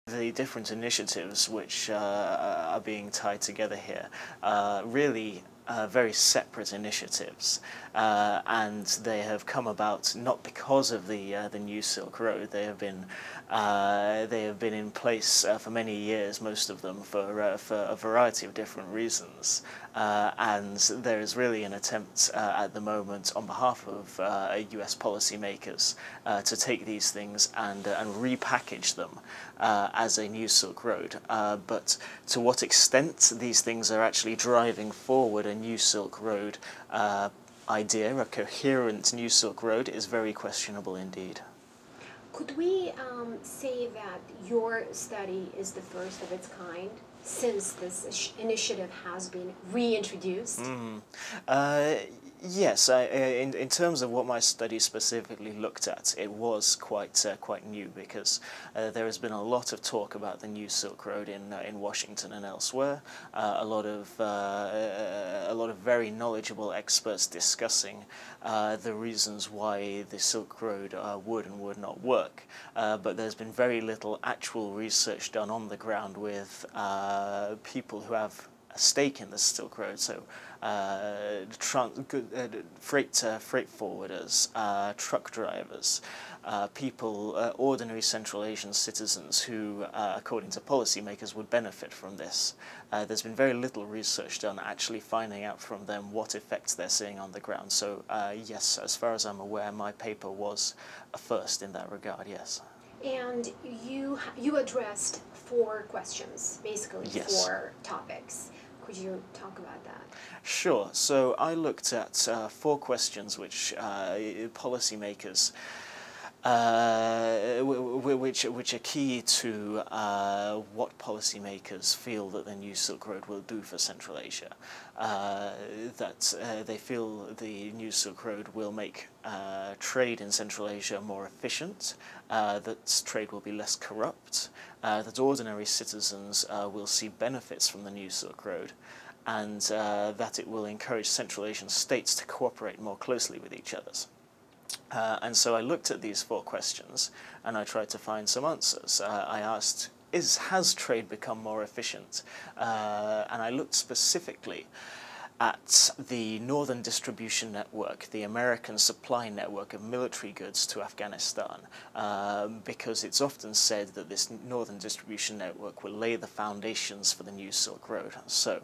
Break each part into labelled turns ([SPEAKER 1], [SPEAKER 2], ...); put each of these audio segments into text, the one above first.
[SPEAKER 1] The different initiatives which are being tied together here really very separate initiatives, and they have come about not because of the New Silk Road. They have been in place for many years, most of them for a variety of different reasons, and there is really an attempt at the moment on behalf of US policymakers to take these things and repackage them as a New Silk Road. But to what extent these things are actually driving forward a New Silk Road idea, a coherent New Silk Road, is very questionable indeed.
[SPEAKER 2] Could we say that your study is the first of its kind since this initiative has been reintroduced?
[SPEAKER 1] Yes, in terms of what my study specifically looked at, it was quite new, because there has been a lot of talk about the New Silk Road in Washington and elsewhere. A lot of very knowledgeable experts discussing the reasons why the Silk Road would and would not work. But there's been very little actual research done on the ground with people who have a stake in the Silk Road, so freight forwarders, truck drivers, people, ordinary Central Asian citizens who, according to policymakers, would benefit from this. There's been very little research done actually finding out from them what effects they're seeing on the ground. So yes, as far as I'm aware, my paper was a first in that regard, yes.
[SPEAKER 2] And you addressed 4 questions, basically.
[SPEAKER 1] Yes.
[SPEAKER 2] 4 topics. Could you talk about that?
[SPEAKER 1] Sure. So I looked at 4 questions which policymakers, which are key to what policymakers feel that the New Silk Road will do for Central Asia. That they feel the New Silk Road will make trade in Central Asia more efficient, that trade will be less corrupt, that ordinary citizens will see benefits from the New Silk Road, and that it will encourage Central Asian states to cooperate more closely with each other. And so I looked at these 4 questions and I tried to find some answers. I asked, has trade become more efficient? And I looked specifically at the Northern Distribution Network, the American supply network of military goods to Afghanistan, because it's often said that this Northern Distribution Network will lay the foundations for the New Silk Road. So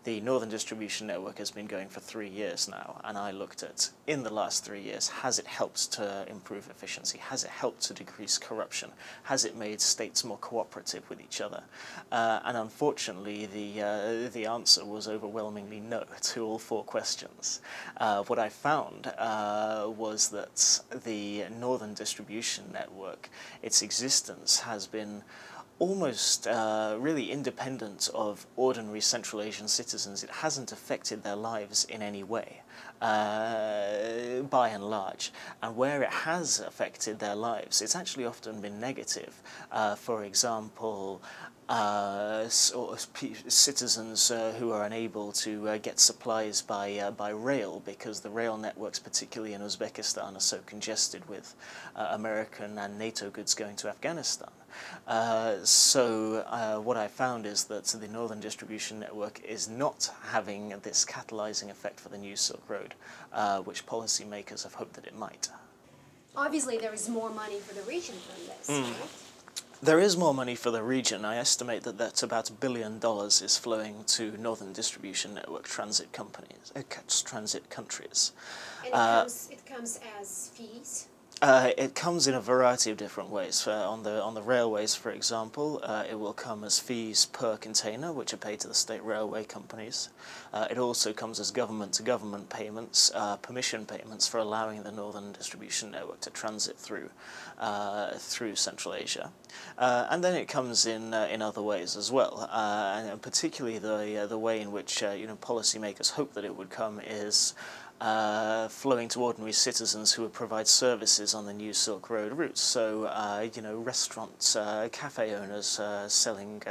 [SPEAKER 1] the Northern Distribution Network has been going for 3 years now, and I looked at, in the last 3 years, has it helped to improve efficiency? Has it helped to decrease corruption? Has it made states more cooperative with each other? And unfortunately, the answer was overwhelmingly no to all 4 questions. What I found was that the Northern Distribution Network, its existence has been almost really independent of ordinary Central Asian citizens. It hasn't affected their lives in any way, by and large. And where it has affected their lives, it's actually often been negative. For example, citizens who are unable to get supplies by rail, because the rail networks, particularly in Uzbekistan, are so congested with American and NATO goods going to Afghanistan. So what I found is that the Northern Distribution Network is not having this catalyzing effect for the New Silk Road, which policymakers have hoped that it might.
[SPEAKER 2] Obviously, there is more money for the region from this, right?
[SPEAKER 1] There is more money for the region. I estimate that about $1 billion is flowing to Northern Distribution Network transit companies, transit countries.
[SPEAKER 2] And it comes as fees?
[SPEAKER 1] It comes in a variety of different ways. On the railways, for example, it will come as fees per container, which are paid to the state railway companies. It also comes as government-to-government payments, permission payments for allowing the Northern Distribution Network to transit through Central Asia. And then it comes in other ways as well, and particularly the way in which policymakers hope that it would come is flowing to ordinary citizens who would provide services on the New Silk Road route. So, restaurants, cafe owners selling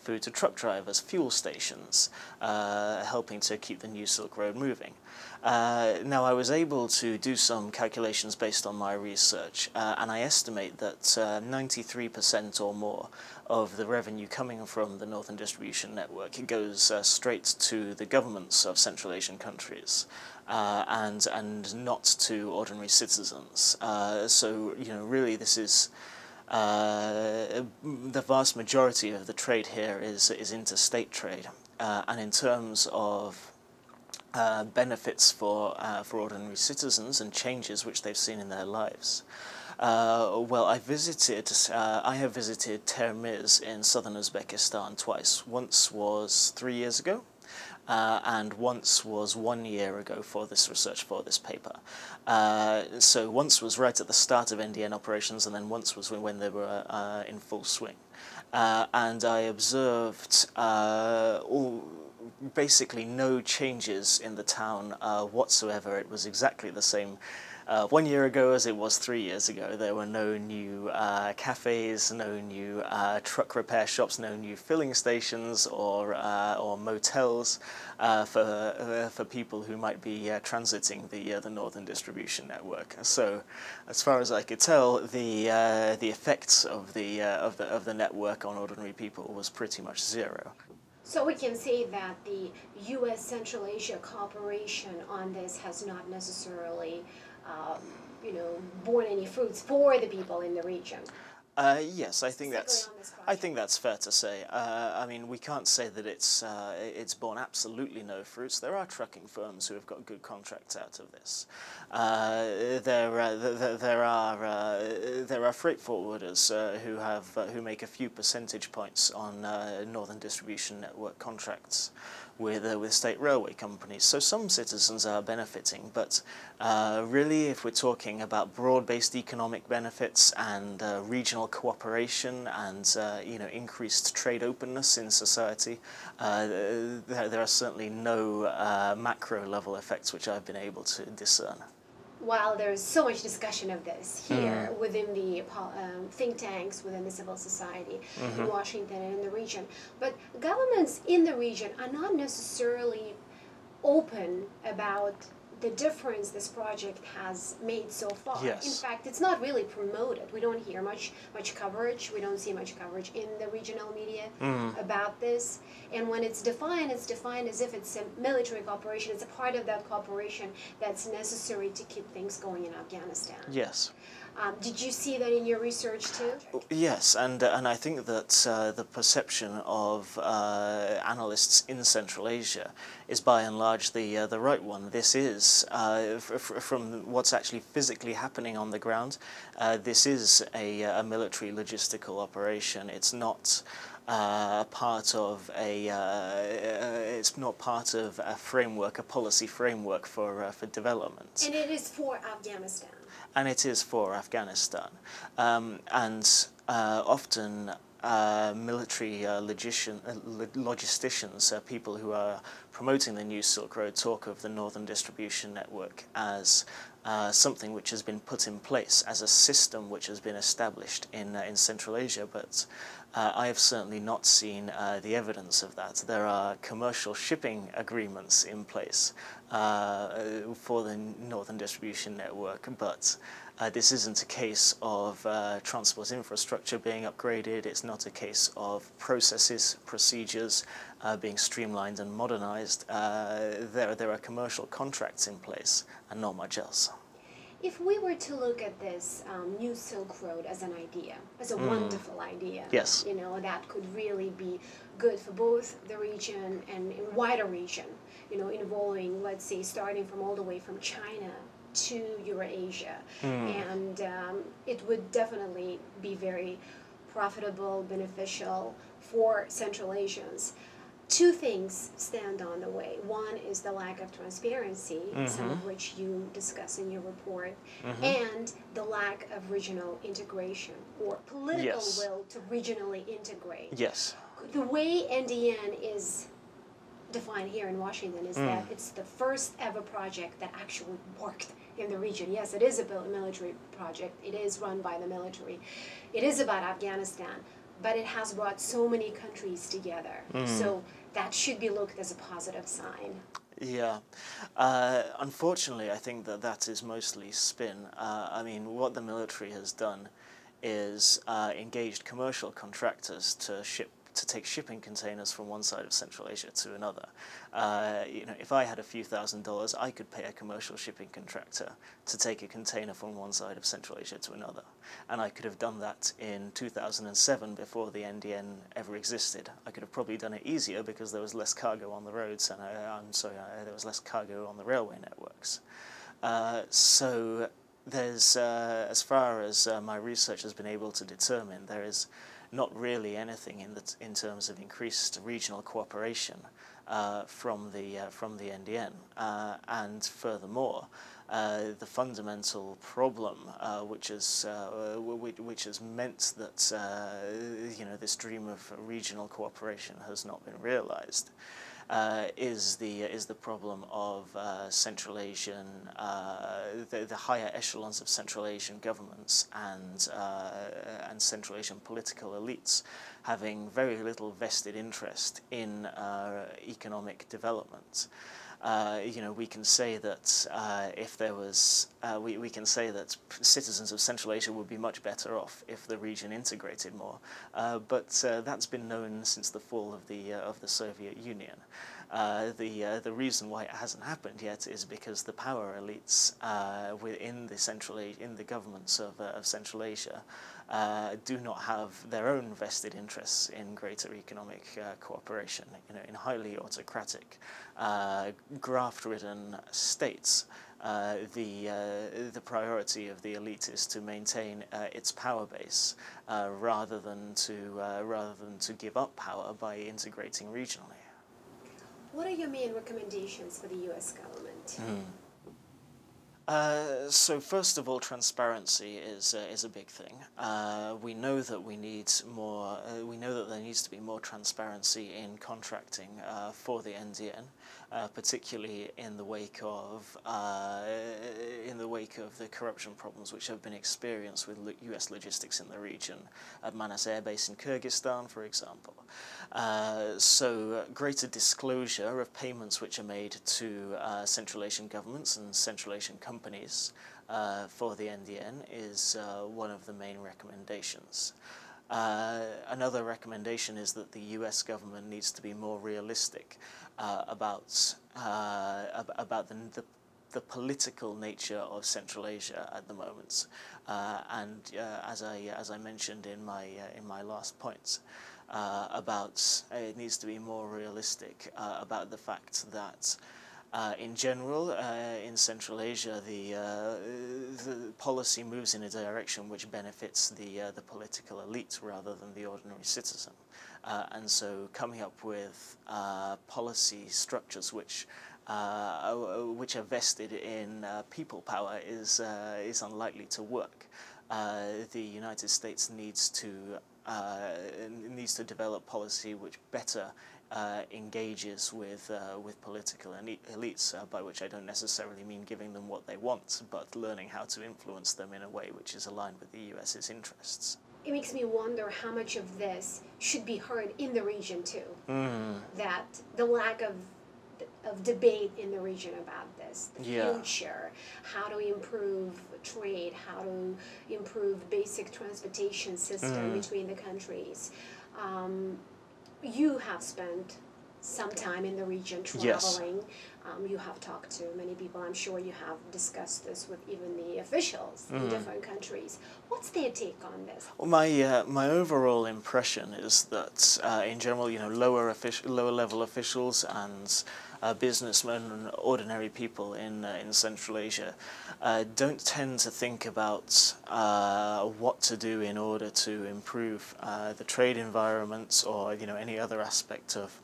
[SPEAKER 1] food to truck drivers, fuel stations, helping to keep the New Silk Road moving. Now, I was able to do some calculations based on my research, and I estimate that 93% or more of the revenue coming from the Northern Distribution Network goes straight to the governments of Central Asian countries, and not to ordinary citizens. So, you know, really this is the vast majority of the trade here is interstate trade, and in terms of benefits for ordinary citizens and changes which they've seen in their lives. Well, I have visited Termiz in southern Uzbekistan twice. Once was 3 years ago, and once was 1 year ago for this research for this paper. So once was right at the start of NDN operations, and then once was when they were in full swing. And I observed basically no changes in the town whatsoever. It was exactly the same 1 year ago as it was 3 years ago. There were no new cafes, no new truck repair shops, no new filling stations or motels for people who might be transiting the Northern Distribution Network. So, as far as I could tell, the effects of the network on ordinary people was pretty much zero.
[SPEAKER 2] So we can say that the U.S. Central Asia cooperation on this has not necessarily, borne any fruits for the people in the region.
[SPEAKER 1] Yes, I think that's fair to say. I mean, we can't say that it's borne absolutely no fruits. There are trucking firms who have got good contracts out of this. There are freight forwarders who make a few percentage points on Northern Distribution Network contracts with state railway companies. So some citizens are benefiting, but really, if we're talking about broad-based economic benefits and regional cooperation and increased trade openness in society, there are certainly no macro-level effects which I've been able to discern.
[SPEAKER 2] While there's so much discussion of this here within the think tanks, within the civil society in Washington and in the region, but governments in the region are not necessarily open about the difference this project has made so far.
[SPEAKER 1] Yes.
[SPEAKER 2] In fact, it's not really promoted. We don't hear much coverage. We don't see much coverage in the regional media about this. And when it's defined as if it's a military cooperation. It's a part of that cooperation that's necessary to keep things going in Afghanistan.
[SPEAKER 1] Yes.
[SPEAKER 2] Did you see that in your research too?
[SPEAKER 1] Yes, and I think that the perception of analysts in Central Asia is by and large the right one. This is, from what's actually physically happening on the ground, this is a military logistical operation. It's not part of a framework, a policy framework for development.
[SPEAKER 2] And it is for Afghanistan.
[SPEAKER 1] And it is for Afghanistan. Often military logisticians, people who are promoting the New Silk Road, talk of the Northern Distribution Network as something which has been put in place, as a system which has been established in Central Asia, but I have certainly not seen the evidence of that. There are commercial shipping agreements in place for the Northern Distribution Network, but this isn't a case of transport infrastructure being upgraded. It's not a case of processes, procedures being streamlined and modernized. There are commercial contracts in place and not much else.
[SPEAKER 2] If we were to look at this New Silk Road as an idea, as a wonderful idea,
[SPEAKER 1] yes,
[SPEAKER 2] that could really be good for both the region and a wider region, involving, let's say, starting from all the way from China to Eurasia, and it would definitely be very profitable, beneficial for Central Asians. Two things stand on the way. One is the lack of transparency, some of which you discuss in your report, and the lack of regional integration or political will to regionally integrate.
[SPEAKER 1] Yes.
[SPEAKER 2] The way NDN is defined here in Washington is that it's the first ever project that actually worked in the region. Yes, it is a military project. It is run by the military. It is about Afghanistan. but it has brought so many countries together. So that should be looked as a positive sign.
[SPEAKER 1] Yeah. Unfortunately, I think that that is mostly spin. I mean, what the military has done is engaged commercial contractors to take shipping containers from one side of Central Asia to another. You know, if I had a few $1,000s, I could pay a commercial shipping contractor to take a container from one side of Central Asia to another. And I could have done that in 2007 before the NDN ever existed. I could have probably done it easier because there was less cargo on the roads, and there was less cargo on the railway networks. So there's, as far as my research has been able to determine, there is not really anything in terms of increased regional cooperation from the NDN, and furthermore, the fundamental problem which has meant that you know, this dream of regional cooperation has not been realized. Is the problem of Central Asian, the higher echelons of Central Asian governments and Central Asian political elites having very little vested interest in economic development. You know, we can say that if there was, we can say that citizens of Central Asia would be much better off if the region integrated more, but that's been known since the fall of the Soviet Union. The reason why it hasn't happened yet is because the power elites within the governments of Central Asia do not have their own vested interests in greater economic cooperation. You know, in highly autocratic, graft-ridden states, the priority of the elite is to maintain its power base rather than to give up power by integrating regionally.
[SPEAKER 2] What are your main recommendations for the U.S. government?
[SPEAKER 1] So first of all, transparency is a big thing. We know that we need more. We know that there needs to be more transparency in contracting for the NDN, particularly in the wake of the corruption problems which have been experienced with U.S. logistics in the region, at Manas Air Base in Kyrgyzstan, for example. So greater disclosure of payments which are made to Central Asian governments and Central Asian companies for the NDN is one of the main recommendations. Another recommendation is that the U.S. government needs to be more realistic about the political nature of Central Asia at the moment, and as I mentioned in my last points, it needs to be more realistic about the fact that in general, in Central Asia, the policy moves in a direction which benefits the political elite rather than the ordinary citizen, and so coming up with policy structures which are vested in people power is unlikely to work. The United States needs to develop policy which better engages with political elites, by which I don't necessarily mean giving them what they want, but learning how to influence them in a way which is aligned with the US's interests.
[SPEAKER 2] It makes me wonder how much of this should be heard in the region too. That the lack of debate in the region about this, the future, how to improve trade, how to improve basic transportation system between the countries. You have spent some time in the region traveling.
[SPEAKER 1] Yes.
[SPEAKER 2] You have talked to many people. I'm sure you have discussed this with even the officials in different countries. What's their take on this?
[SPEAKER 1] Well, my overall impression is that in general, you know, lower level officials and businessmen and ordinary people in Central Asia don't tend to think about what to do in order to improve the trade environment, or any other aspect of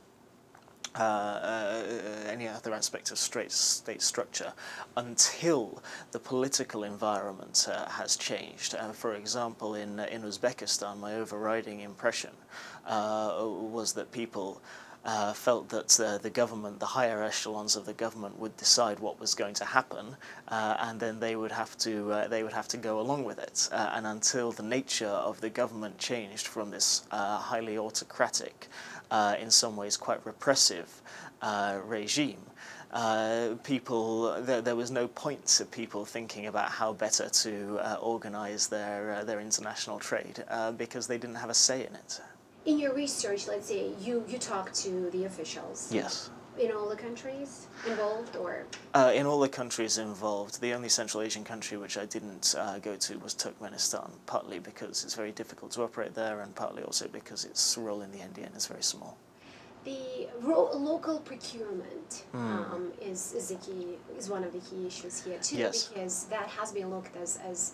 [SPEAKER 1] state structure until the political environment has changed. For example, in Uzbekistan, my overriding impression was that people felt that the government, the higher echelons of the government, would decide what was going to happen, and then they would have to go along with it. And until the nature of the government changed from this highly autocratic, in some ways quite repressive regime, there was no point to people thinking about how better to organize their international trade, because they didn't have a say in it.
[SPEAKER 2] In your research, let's say you talk to the officials.
[SPEAKER 1] Yes.
[SPEAKER 2] In all the countries involved, or?
[SPEAKER 1] In all the countries involved. The only Central Asian country which I didn't go to was Turkmenistan, partly because it's very difficult to operate there, and partly also because its role in the NDN is very small.
[SPEAKER 2] The local procurement is one of the key issues here too,
[SPEAKER 1] yes.
[SPEAKER 2] Because that has been looked as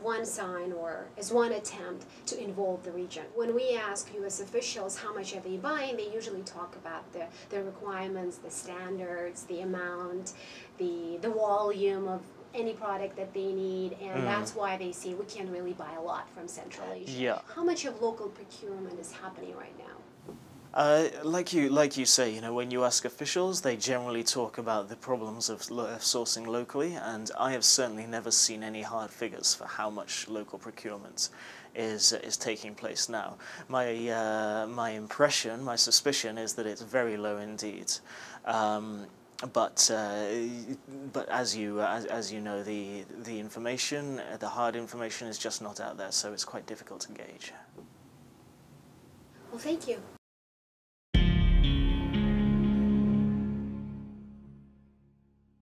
[SPEAKER 2] one sign or as one attempt to involve the region. When we ask U.S. officials how much are they buying, they usually talk about the requirements, the standards, the amount, the volume of any product that they need, and that's why they say we can't really buy a lot from Central Asia.
[SPEAKER 1] Yeah.
[SPEAKER 2] How much of local procurement is happening right now?
[SPEAKER 1] Like you say, you know, when you ask officials, they generally talk about the problems of sourcing locally, and I have certainly never seen any hard figures for how much local procurement is taking place now. My impression, my suspicion is that it's very low indeed. But as you know, the information, the hard information, is just not out there, so it's quite difficult to gauge.
[SPEAKER 2] Well, thank you.